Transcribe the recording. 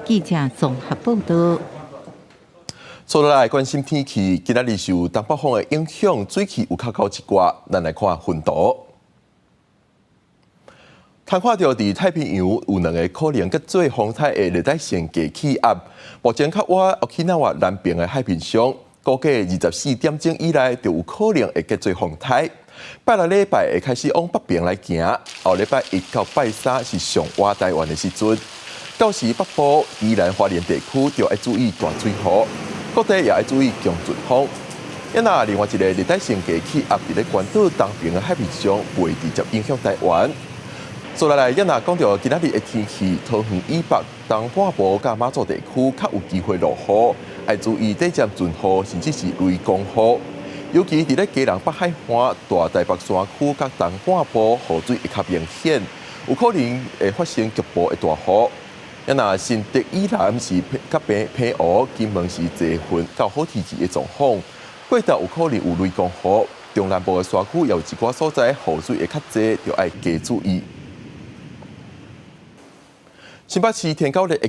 记者综合报道。接落来关心天气，今仔日受东北风的影响，水气有较高一寡。咱来看温度。探看到伫太平洋有2个可能结做风台的热带性低气压，目前较晚奥克纳瓦南边的海面上，估计24点钟以内就有可能会结做风台。拜六礼拜会开始往北边来行，后礼拜1到拜3是上晚台湾的时阵。到时北部、宜兰花莲地区就要注意大水雨，各地也要注意强阵风。另外一个热带性低气压伫咧关岛东边的海面上，未直接影响台湾。接下来，讲到今仔日的天气，桃园以北、东半部甲马祖地区较有机会落雨，要注意短暂阵雨，甚至是雷公雨。尤其伫咧基隆北海岸、大台北山区甲东半部雨水会较明显，有可能会发生局部的大雨。新竹以南是较平湖，金门是侪云较好天气的状况，过道有可能有雷公雨。中南部的山区也有一寡所在雨水会较侪，就要加注意。新北市天高热的